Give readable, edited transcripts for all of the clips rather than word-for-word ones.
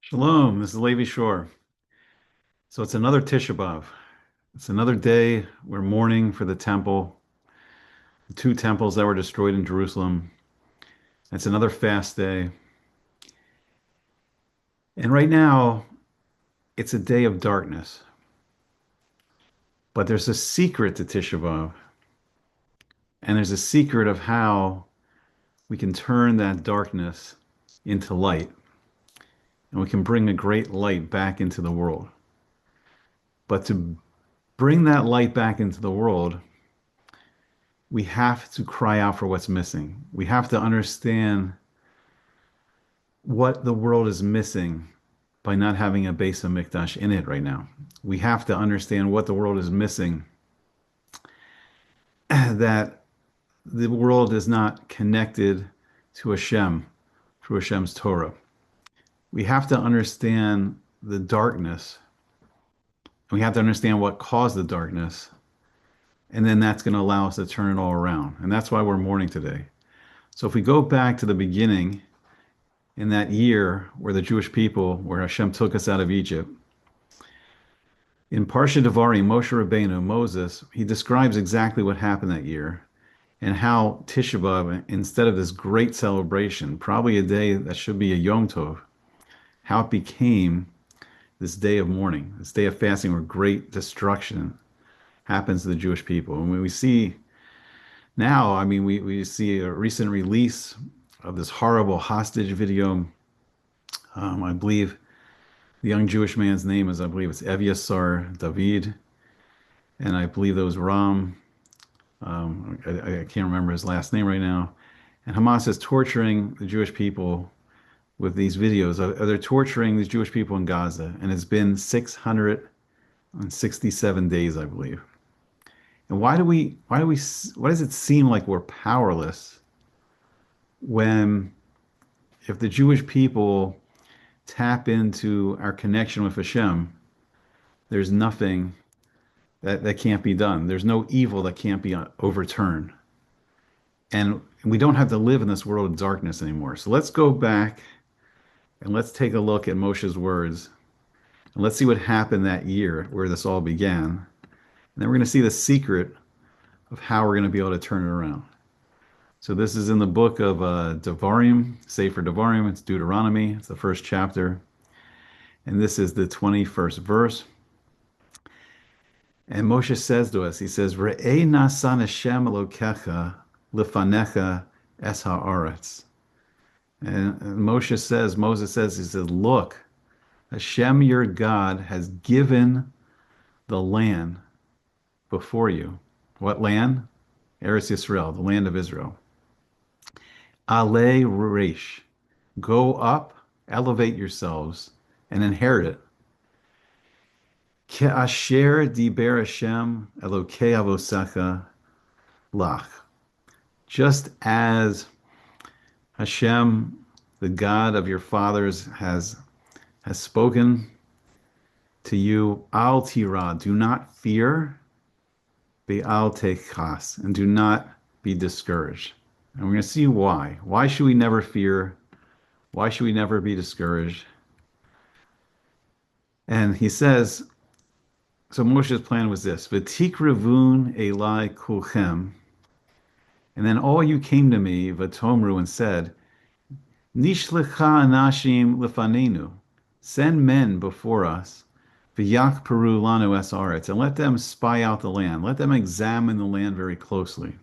Shalom, this is Levi Shore. So it's another Tisha B'Av. It's another day we're mourning for the temple, the two temples that were destroyed in Jerusalem. It's another fast day. And right now, it's a day of darkness. But there's a secret to Tisha B'Av, and there's a secret of how we can turn that darkness into light, and we can bring a great light back into the world. But to bring that light back into the world, we have to cry out for what's missing. We have to understand what the world is missing by not having a Beis Hamikdash in it right now. We have to understand what the world is missing, that the world is not connected to Hashem through Hashem's Torah. We have to understand the darkness. We have to understand what caused the darkness. And then that's going to allow us to turn it all around. And that's why we're mourning today. So if we go back to the beginning, in that year where the Jewish people, where Hashem took us out of Egypt, in Parsha Devarim, Moshe Rabbeinu, Moses, he describes exactly what happened that year and how Tisha B'Av, instead of this great celebration, probably a day that should be a Yom Tov, how it became this day of mourning, this day of fasting where great destruction happens to the Jewish people. And when we see now, we see a recent release of this horrible hostage video. I believe the young Jewish man's name is, I believe it's Eviasar David, and I believe that was Ram. I can't remember his last name right now. And Hamas is torturing the Jewish people with these videos. They're torturing these Jewish people in Gaza, and it's been 667 days, I believe. And why does it seem like we're powerless when, if the Jewish people tap into our connection with Hashem, there's nothing that can't be done. There's no evil that can't be overturned. And we don't have to live in this world of darkness anymore. So let's go back and let's take a look at Moshe's words. And let's see what happened that year where this all began. And then we're going to see the secret of how we're going to be able to turn it around. So this is in the book of Devarim, Sefer Devarim. It's Deuteronomy. It's the first chapter. And this is the 21st verse. And Moshe says to us, he says, Re'ei nasan Hashem Elokecha lefanecha es haaretz. And Moses says, he says, look, Hashem your God has given the land before you. What land? Eretz Yisrael, the land of Israel. Ale Reish. Go up, elevate yourselves, and inherit it. Ke'asher diber Hashem Elokei avosecha lach. Just as Hashem, the God of your fathers, has spoken to you, al tira, do not fear, be'al techas, and do not be discouraged. And we're going to see why. Why should we never fear? Why should we never be discouraged? And he says, so Moshe's plan was this: V'tikrevun elai kulchem. And then all you came to me, Vatomru, and said, Nishlecha anashim lefanenu. Send men before us, v'yak peru lanu es aretz, and let them spy out the land. Let them examine the land very closely.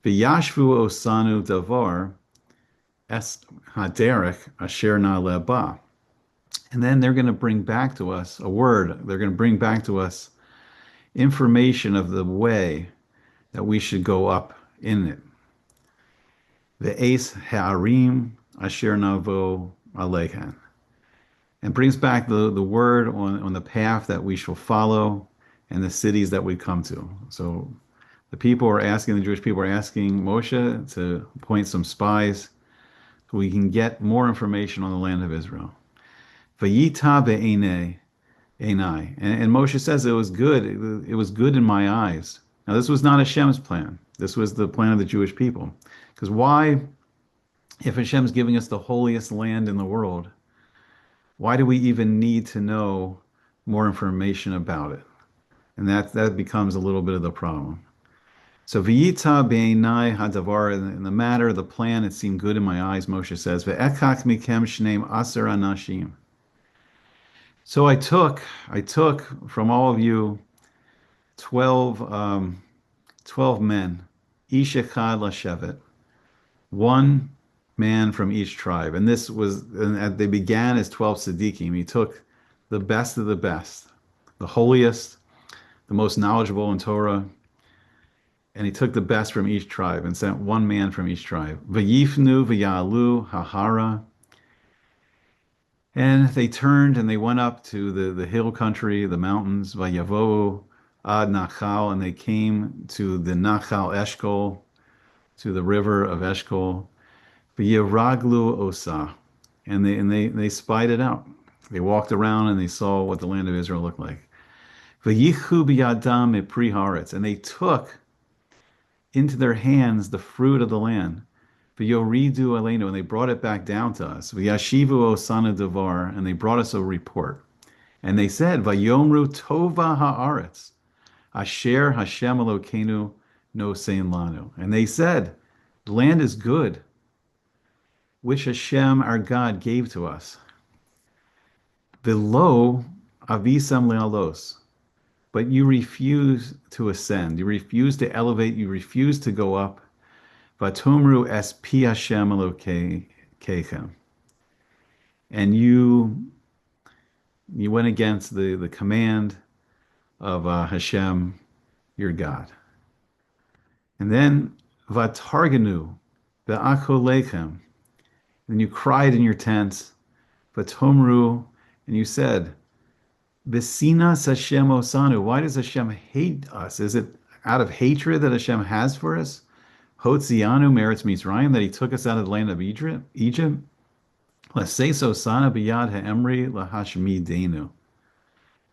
V'yashvu osanu davar es haderech asher na leba. And then they're going to bring back to us a word. They're going to bring back to us information of the way that we should go up in it. The Ace Ha'arim Asher Navo Aleichan. And brings back the word on the path that we shall follow and the cities that we come to. So the Jewish people are asking Moshe to appoint some spies so we can get more information on the land of Israel. Vayita be'enei. And Moshe says it was good. It was good in my eyes. Now, this was not Hashem's plan. This was the plan of the Jewish people. Because why, if Hashem's giving us the holiest land in the world, Why do we even need to know more information about it? And that becomes a little bit of the problem. So V'yita be'enai hadavar, in the matter, the plan, it seemed good in my eyes, Moshe says. Ve'ekach mikem shneim aser anashim. So I took from all of you 12, 12 men, ish echad lashevet, one man from each tribe. And this was, and they began as 12 Siddiqim. He took the best of the best, the holiest, the most knowledgeable in Torah, and he took the best from each tribe and sent one man from each tribe. Vayifnu v'yalu hahara. And they turned and they went up to the hill country, the mountains, Vayavo ad Nachal, and they came to the Nachal Eshkol, to the river of Eshkol. V'yiraglu osa, and they spied it out. They walked around and they saw what the land of Israel looked like. V'yichu biyadam epri haaretz, and they took into their hands the fruit of the land. V'yoridu aleinu, and they brought it back down to us. V'yashivu osana devar, and they brought us a report. And they said, Vayomru tova haaretz, asher Hashem Elokeinu nosein lanu. And they said, the land is good, which Hashem our God gave to us. Velo avisam lealos, but you refuse to ascend, you refuse to elevate, you refuse to go up. Vatomru es pi Hashem Elokechem, and you went against the command of Hashem, your God. And then vatarganu be'acholechem, and you cried in your tents, vatomru, and you said, Besinas Hashem osanu, why does Hashem hate us? Is it out of hatred that Hashem has for us? Hotzianu meretz Mitzrayim, that he took us out of the land of Egypt. Laseso sana biyad ha'emri lahashmidenu.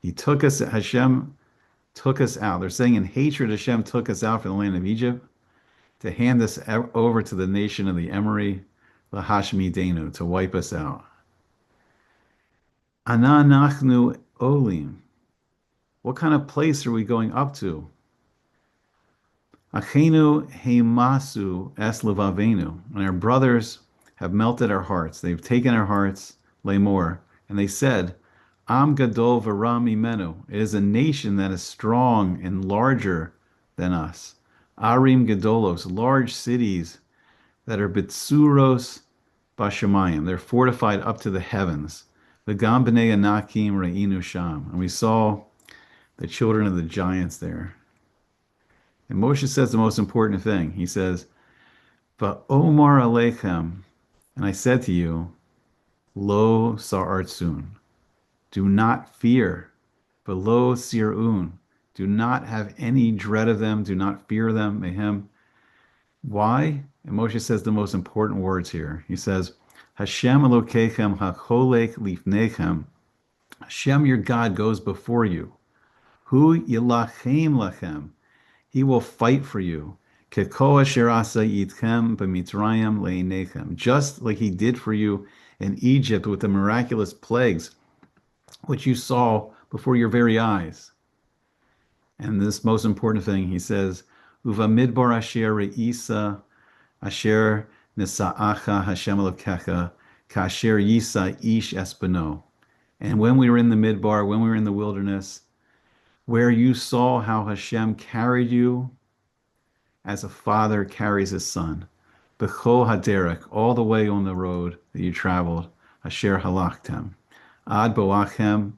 He took us, Hashem took us out. They're saying in hatred, Hashem took us out from the land of Egypt to hand us over to the nation of the Emori, lahashmidenu, to wipe us out. Ananachnu olim. What kind of place are we going up to? Achenu heimasu es levavenu. And our brothers have melted our hearts. They've taken our hearts, lemor, and they said, Am gadol v'ram imenu. It is a nation that is strong and larger than us. Arim gadolos, large cities that are bitsuros bashamayim. They're fortified up to the heavens. V'gam b'nei anakim re'inu sham. And we saw the children of the giants there. And Moshe says the most important thing. He says, Va'omar aleichem, and I said to you, Lo sa'artzun, do not fear. V'lo sir'un, do not have any dread of them, do not fear them, mehem. Why? And Moshe says the most important words here. He says, Hashem Elokechem hacholek lifnechem. Hashem, your God, goes before you. Hu yilachem lachem. He will fight for you. Keko asher asa yitchem b'mitzrayim le'inechem. Just like he did for you in Egypt with the miraculous plagues, which you saw before your very eyes. And this most important thing, he says, Uva midbar asher re'isa asher nisa'acha Hashem Elokecha kasher yisa ish espano. And when we were in the midbar, when we were in the wilderness, where you saw how Hashem carried you as a father carries his son, b'chol haderek, all the way on the road that you traveled, asher halachtem, ad boachem,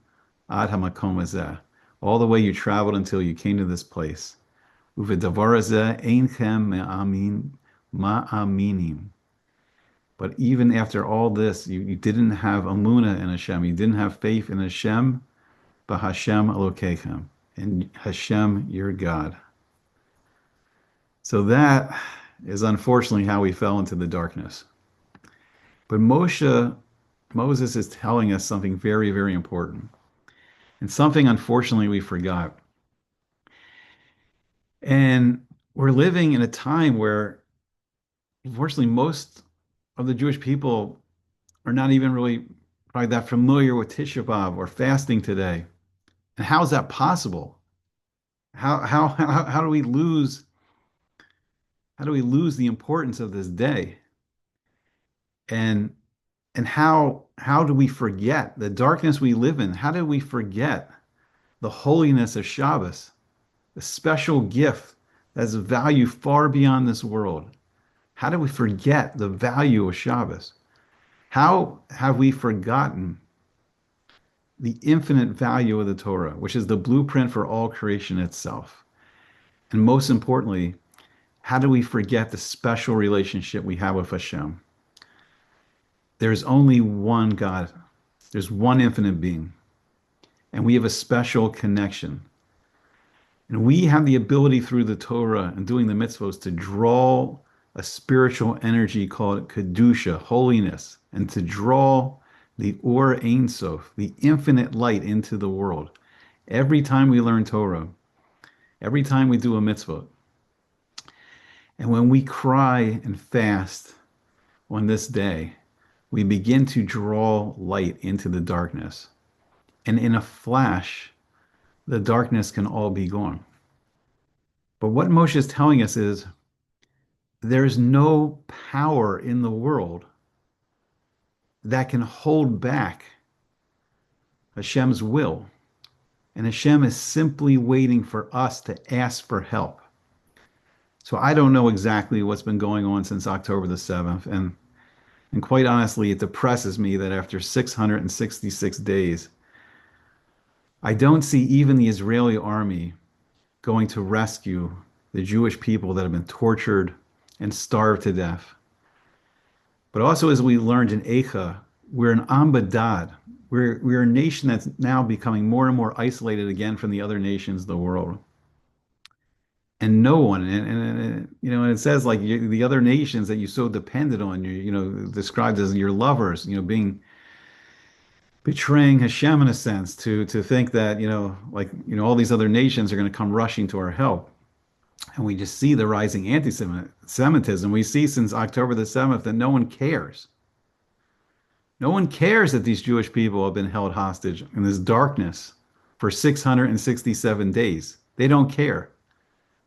ad hamakom hazeh, all the way you traveled until you came to this place. Uvedavar hazeh einchem ma'aminim. But even after all this, you didn't have amuna in Hashem, you didn't have faith in Hashem, but Hashem Elokechem, and Hashem, your God. So that is unfortunately how we fell into the darkness. But Moses is telling us something very, very important. And something unfortunately we forgot. And we're living in a time where unfortunately most of the Jewish people are not even really probably that familiar with Tisha B'Av or fasting today. And how is that possible? How do we lose the importance of this day? And how do we forget the darkness we live in? How do we forget the holiness of Shabbos, the special gift that has a value far beyond this world? How do we forget the value of Shabbos? How have we forgotten the infinite value of the Torah, which is the blueprint for all creation itself? And most importantly, how do we forget the special relationship we have with Hashem? There's only one God, there's one infinite being, and we have a special connection. And we have the ability through the Torah and doing the mitzvos to draw a spiritual energy called Kedusha, holiness, and to draw the Or Ein Sof, the infinite light into the world. Every time we learn Torah, every time we do a mitzvah, and when we cry and fast on this day, we begin to draw light into the darkness. And in a flash, the darkness can all be gone. But what Moshe is telling us is there's no power in the world that can hold back Hashem's will. And Hashem is simply waiting for us to ask for help. So I don't know exactly what's been going on since October the 7th. And quite honestly, it depresses me that after 666 days, I don't see even the Israeli army going to rescue the Jewish people that have been tortured and starved to death. But also, as we learned in Eicha, we're an ambadad. We're a nation that's now becoming more and more isolated again from the other nations of the world. And no one, and it says like the other nations that you so depended on, described as your lovers, being betraying Hashem in a sense to think that, all these other nations are going to come rushing to our help. And we just see the rising anti-Semitism. We see since October the 7th that no one cares. No one cares that these Jewish people have been held hostage in this darkness for 667 days. They don't care.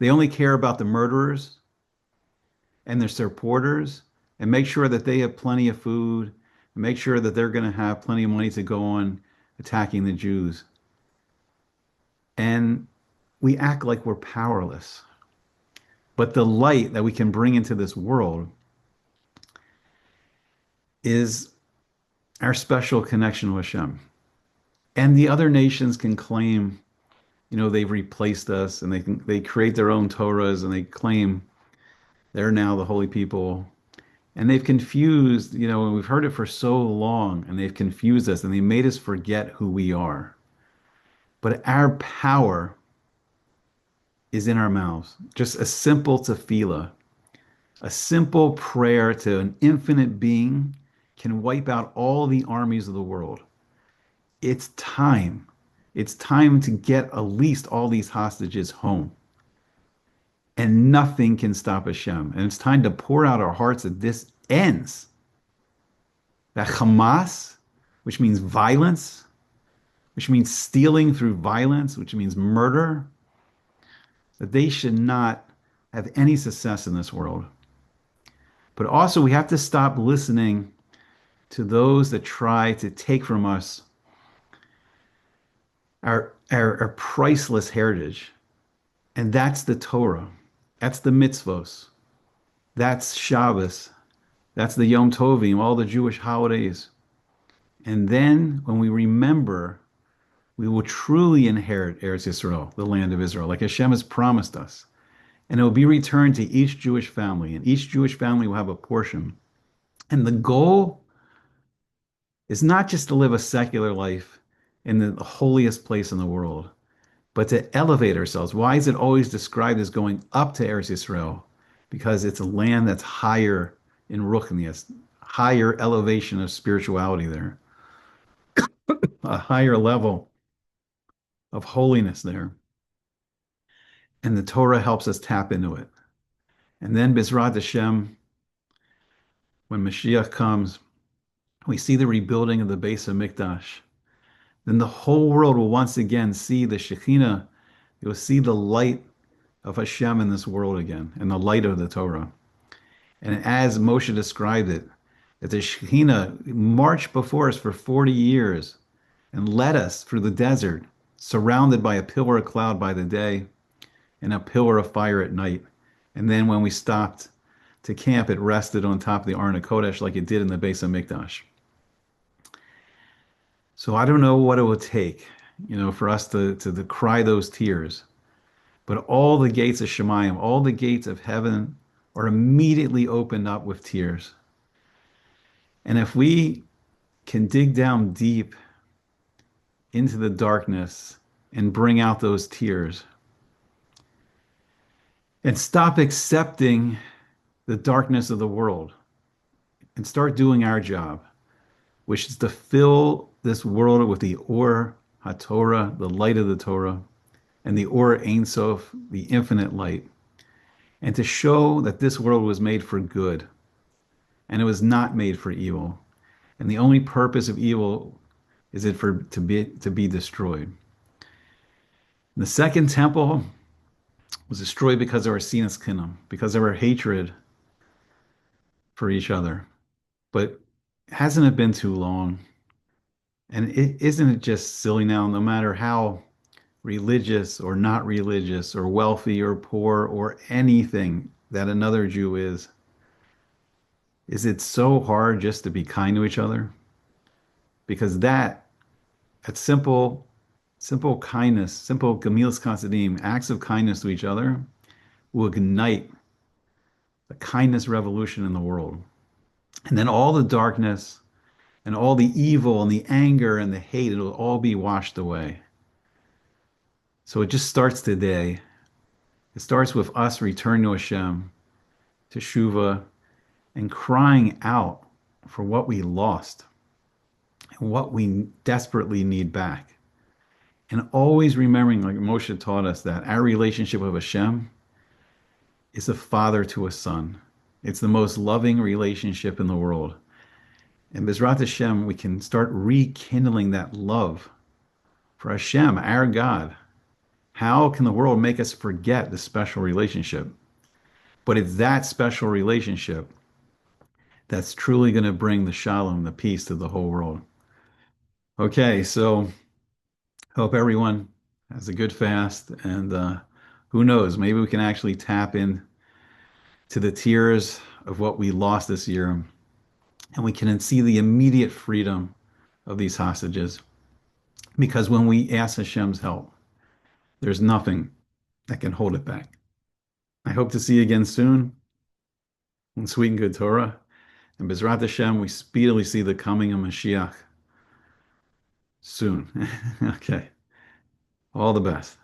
They only care about the murderers and their supporters and make sure that they have plenty of food and make sure that they're going to have plenty of money to go on attacking the Jews. And we act like we're powerless. But the light that we can bring into this world is our special connection with Hashem. And the other nations can claim, they've replaced us, and they create their own Torahs, and they claim they're now the holy people. And they've confused, and we've heard it for so long, and they've confused us, and they made us forget who we are. But our power is in our mouths. Just a simple tefillah, a simple prayer to an infinite being can wipe out all the armies of the world. It's time. It's time to get at least all these hostages home. And nothing can stop Hashem. And it's time to pour out our hearts that this ends. That Hamas, which means violence, which means stealing through violence, which means murder, that they should not have any success in this world. But also we have to stop listening to those that try to take from us our priceless heritage. And that's the Torah. That's the mitzvos. That's Shabbos. That's the Yom Tovim, all the Jewish holidays. And then when we remember, we will truly inherit Eretz Yisrael, the land of Israel, like Hashem has promised us. And it will be returned to each Jewish family, and each Jewish family will have a portion. And the goal is not just to live a secular life in the holiest place in the world, but to elevate ourselves. Why is it always described as going up to Eretz Yisrael? Because it's a land that's higher in Ruchnias, higher elevation of spirituality there, a higher level of holiness there. And the Torah helps us tap into it. And then Bezrat Hashem, when Mashiach comes, We see the rebuilding of the base of Mikdash. Then the whole world will once again see the Shekhinah. You'll see the light of Hashem in this world again, and the light of the Torah. And as Moshe described it, that the Shekhinah marched before us for 40 years and led us through the desert, surrounded by a pillar of cloud by the day and a pillar of fire at night. And then when we stopped to camp, it rested on top of the Aron HaKodesh like it did in the base of Mikdash. So I don't know what it will take, for us to cry those tears. But all the gates of Shemayim, all the gates of heaven are immediately opened up with tears. And if we can dig down deep into the darkness and bring out those tears and stop accepting the darkness of the world and start doing our job, which is to fill this world with the Or HaTorah, the light of the Torah, and the Or Ein Sof, the infinite light, and to show that this world was made for good, and it was not made for evil. And the only purpose of evil is to be destroyed. The second temple was destroyed because of our sinas kinam, because of our hatred for each other. But hasn't it been too long? And isn't it just silly now, no matter how religious or not religious or wealthy or poor or anything that another Jew is it so hard just to be kind to each other? Because that simple kindness, simple Gemilas Chasadim, acts of kindness to each other will ignite the kindness revolution in the world. And then all the darkness and all the evil and the anger and the hate, it'll all be washed away. So it just starts today. It starts with us returning to Hashem, to Shuvah, and crying out for what we lost and what we desperately need back. And always remembering, like Moshe taught us, that our relationship with Hashem is a father to a son. It's the most loving relationship in the world. And Bezrat Hashem, we can start rekindling that love for Hashem, our God. How can the world make us forget this special relationship? But it's that special relationship that's truly going to bring the shalom, the peace to the whole world. Okay, so hope everyone has a good fast, and who knows, maybe we can actually tap in to the tears of what we lost this year, and we can see the immediate freedom of these hostages. Because when we ask Hashem's help, there's nothing that can hold it back. I hope to see you again soon in Sweet and Good Torah. And Bezrat Hashem, we speedily see the coming of Mashiach soon. Okay. All the best.